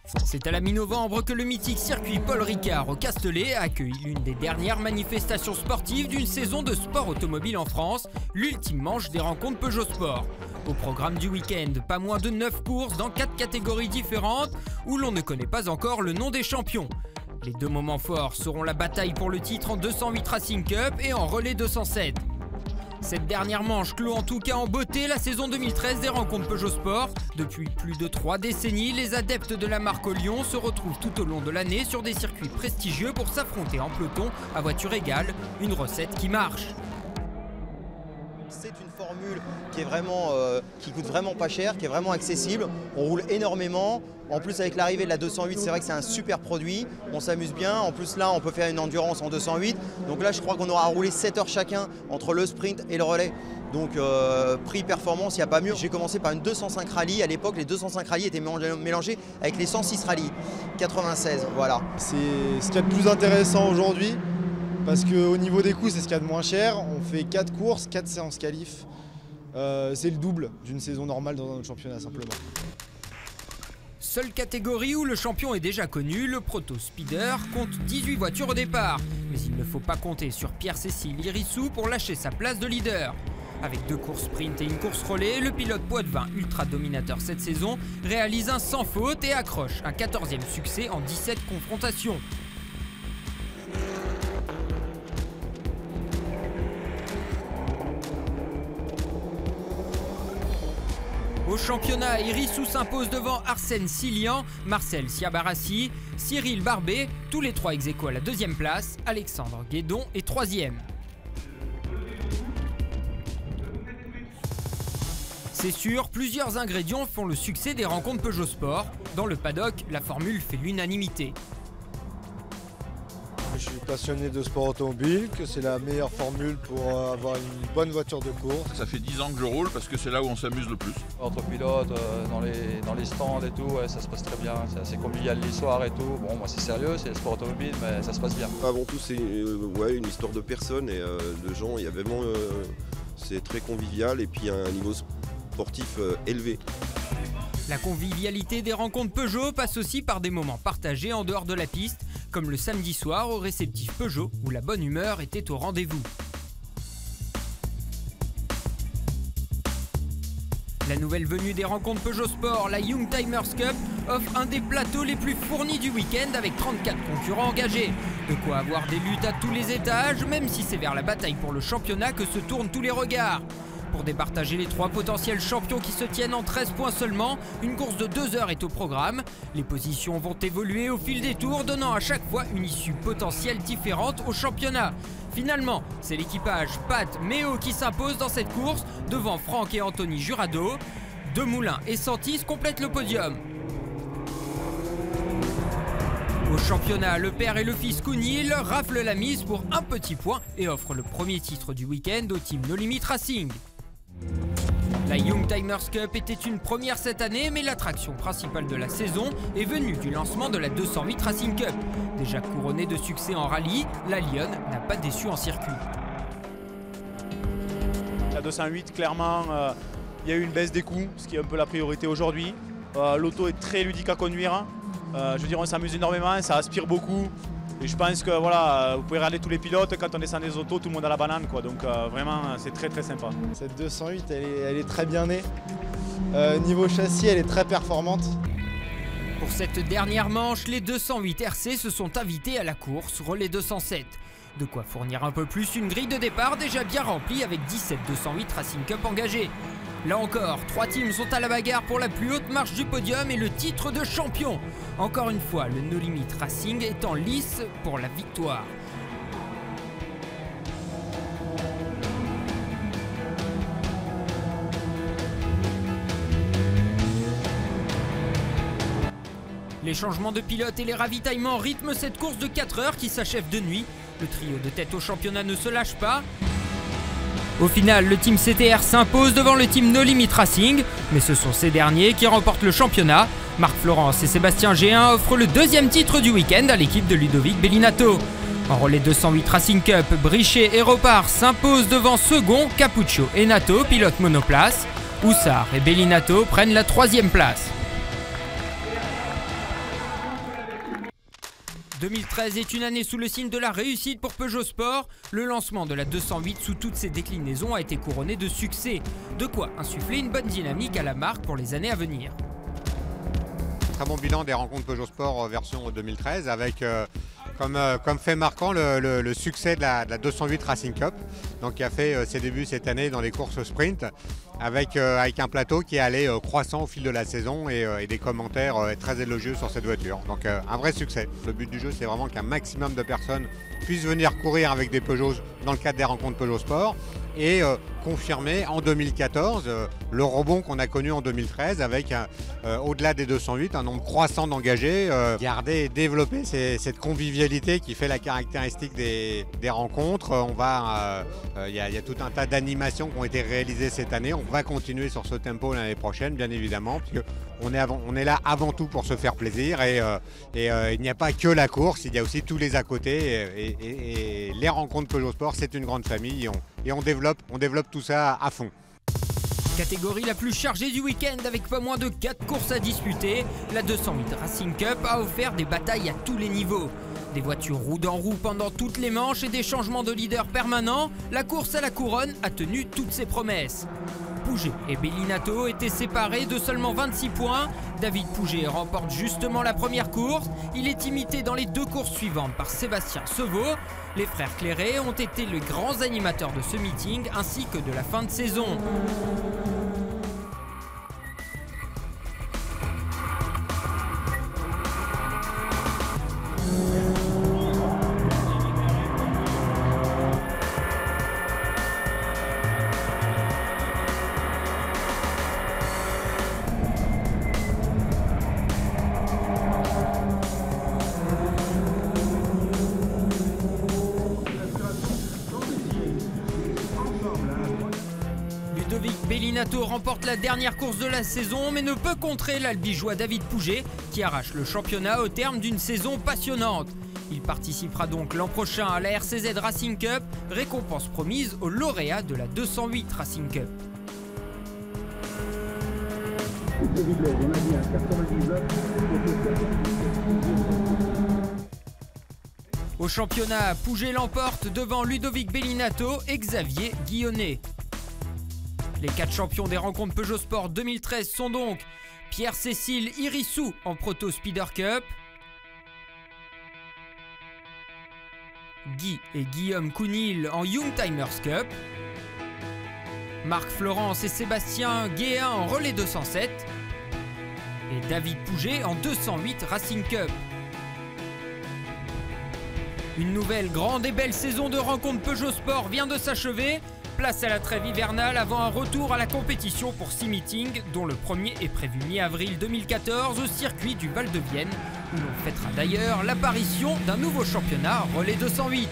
C'est à la mi-novembre que le mythique circuit Paul Ricard au Castellet a accueilli l'une des dernières manifestations sportives d'une saison de sport automobile en France, l'ultime manche des rencontres Peugeot Sport. Au programme du week-end, pas moins de 9 courses dans 4 catégories différentes où l'on ne connaît pas encore le nom des champions. Les deux moments forts seront la bataille pour le titre en 208 Racing Cup et en relais 207. Cette dernière manche clôt en tout cas en beauté la saison 2013 des rencontres Peugeot Sport. Depuis plus de 3 décennies, les adeptes de la marque au Lyon se retrouvent tout au long de l'année sur des circuits prestigieux pour s'affronter en peloton à voiture égale, une recette qui marche. C'est une formule qui est vraiment, qui coûte vraiment pas cher, qui est vraiment accessible. On roule énormément. En plus avec l'arrivée de la 208, c'est vrai que c'est un super produit. On s'amuse bien. En plus là, on peut faire une endurance en 208. Donc là, je crois qu'on aura roulé 7 heures chacun entre le sprint et le relais. Donc prix performance, il n'y a pas mieux. J'ai commencé par une 205 rallye. À l'époque, les 205 rallye étaient mélangés avec les 106 rallye 96. Voilà. C'est ce qu'il y a de plus intéressant aujourd'hui. Parce qu'au niveau des coûts, c'est ce qu'il y a de moins cher. On fait 4 courses, 4 séances qualif. C'est le double d'une saison normale dans un autre championnat simplement. Seule catégorie où le champion est déjà connu, le Proto Speeder compte 18 voitures au départ. Mais il ne faut pas compter sur Pierre-Cécile Irissou pour lâcher sa place de leader. Avec 2 courses sprint et une course relais, le pilote poitevin ultra dominateur cette saison réalise un sans faute et accroche un 14e succès en 17 confrontations. Au championnat, Irissou s'impose devant Arsène Silian, Marcel Siabarassi, Cyril Barbet, tous les 3 ex-aequo à la 2e place, Alexandre Guédon est 3e. C'est sûr, plusieurs ingrédients font le succès des rencontres Peugeot Sport. Dans le paddock, la formule fait l'unanimité. Je suis passionné de sport automobile, que c'est la meilleure formule pour avoir une bonne voiture de course. Ça fait 10 ans que je roule parce que c'est là où on s'amuse le plus. Entre pilotes, dans les stands et tout, ouais, ça se passe très bien. C'est assez convivial les soirs et tout. Bon, moi c'est sérieux, c'est le sport automobile, mais ça se passe bien. Avant tout, c'est une histoire de personnes et de gens. Il y a vraiment, c'est très convivial et puis il y a un niveau sportif élevé. La convivialité des rencontres Peugeot passe aussi par des moments partagés en dehors de la piste, comme le samedi soir au réceptif Peugeot où la bonne humeur était au rendez-vous. La nouvelle venue des rencontres Peugeot Sport, la Young Timers Cup, offre un des plateaux les plus fournis du week-end avec 34 concurrents engagés. De quoi avoir des luttes à tous les étages, même si c'est vers la bataille pour le championnat que se tournent tous les regards. Pour départager les 3 potentiels champions qui se tiennent en 13 points seulement, une course de 2 heures est au programme. Les positions vont évoluer au fil des tours, donnant à chaque fois une issue potentielle différente au championnat. Finalement, c'est l'équipage Pat Méo qui s'impose dans cette course, devant Franck et Anthony Jurado. Demoulin et Santis complètent le podium. Au championnat, le père et le fils Counil raflent la mise pour un petit point et offrent le premier titre du week-end au team No Limit Racing. La Young Timers Cup était une première cette année, mais l'attraction principale de la saison est venue du lancement de la 208 Racing Cup. Déjà couronnée de succès en rallye, la Lionne n'a pas déçu en circuit. La 208, clairement, il y a eu une baisse des coûts, ce qui est un peu la priorité aujourd'hui. L'auto est très ludique à conduire. Je veux dire, on s'amuse énormément, ça aspire beaucoup. Et je pense que voilà, vous pouvez regarder tous les pilotes, quand on descend des autos, tout le monde a la banane, quoi. Donc vraiment, c'est très très sympa. Cette 208, elle est très bien née. Niveau châssis, elle est très performante. Pour cette dernière manche, les 208 RC se sont invités à la course relais 207. De quoi fournir un peu plus une grille de départ déjà bien remplie avec 17 208 Racing Cup engagés. Là encore, 3 teams sont à la bagarre pour la plus haute marche du podium et le titre de champion. Encore une fois, le No Limit Racing est en lice pour la victoire. Les changements de pilote et les ravitaillements rythment cette course de 4 heures qui s'achève de nuit. Le trio de tête au championnat ne se lâche pas. Au final, le team CTR s'impose devant le team No Limit Racing, mais ce sont ces derniers qui remportent le championnat. Marc Florence et Sébastien Géin offrent le 2e titre du week-end à l'équipe de Ludovic Bellinato. En relais 208 Racing Cup, Brichet et Ropard s'imposent devant second, Capuccio et Nato, pilote monoplace. Houssard et Bellinato prennent la 3e place. 2013 est une année sous le signe de la réussite pour Peugeot Sport. Le lancement de la 208 sous toutes ses déclinaisons a été couronné de succès. De quoi insuffler une bonne dynamique à la marque pour les années à venir. Très bon bilan des rencontres Peugeot Sport version 2013 avec comme fait marquant le succès de la 208 Racing Cup, donc qui a fait ses débuts cette année dans les courses sprint avec un plateau qui est allé croissant au fil de la saison et des commentaires très élogieux sur cette voiture. Donc un vrai succès. Le but du jeu, c'est vraiment qu'un maximum de personnes puissent venir courir avec des Peugeot dans le cadre des rencontres Peugeot Sport et confirmer en 2014 le rebond qu'on a connu en 2013 avec au-delà des 208 un nombre croissant d'engagés, garder et développer cette convivialité qui fait la caractéristique des rencontres. Il y a tout un tas d'animations qui ont été réalisées cette année. On va continuer sur ce tempo l'année prochaine, bien évidemment, parce qu'on est là avant tout pour se faire plaisir et il n'y a pas que la course, il y a aussi tous les à côté et les rencontres Peugeot Sport, c'est une grande famille et on développe tout ça à fond. Catégorie la plus chargée du week-end avec pas moins de 4 courses à disputer, la 208 Racing Cup a offert des batailles à tous les niveaux. Des voitures roue dans roue pendant toutes les manches et des changements de leader permanents, la course à la couronne a tenu toutes ses promesses. Pouget et Bellinato étaient séparés de seulement 26 points. David Pouget remporte justement la première course. Il est imité dans les 2 courses suivantes par Sébastien Sevaux. Les frères Clairet ont été les grands animateurs de ce meeting ainsi que de la fin de saison. Bellinato remporte la dernière course de la saison mais ne peut contrer l'Albigeois David Pouget qui arrache le championnat au terme d'une saison passionnante. Il participera donc l'an prochain à la RCZ Racing Cup, récompense promise aux lauréats de la 208 Racing Cup. Au championnat, Pouget l'emporte devant Ludovic Bellinato et Xavier Guillonnet. Les 4 champions des rencontres Peugeot Sport 2013 sont donc Pierre-Cécile Irissou en Proto Speeder Cup, Guy et Guillaume Counil en Young Timers Cup, Marc Florence et Sébastien Guéhin en Relais 207 et David Pouget en 208 Racing Cup. Une nouvelle grande et belle saison de rencontres Peugeot Sport vient de s'achever. Place à la trêve hivernale avant un retour à la compétition pour 6 meetings, dont le premier est prévu mi-avril 2014 au circuit du Val-de-Vienne, où l'on fêtera d'ailleurs l'apparition d'un nouveau championnat Relais 208.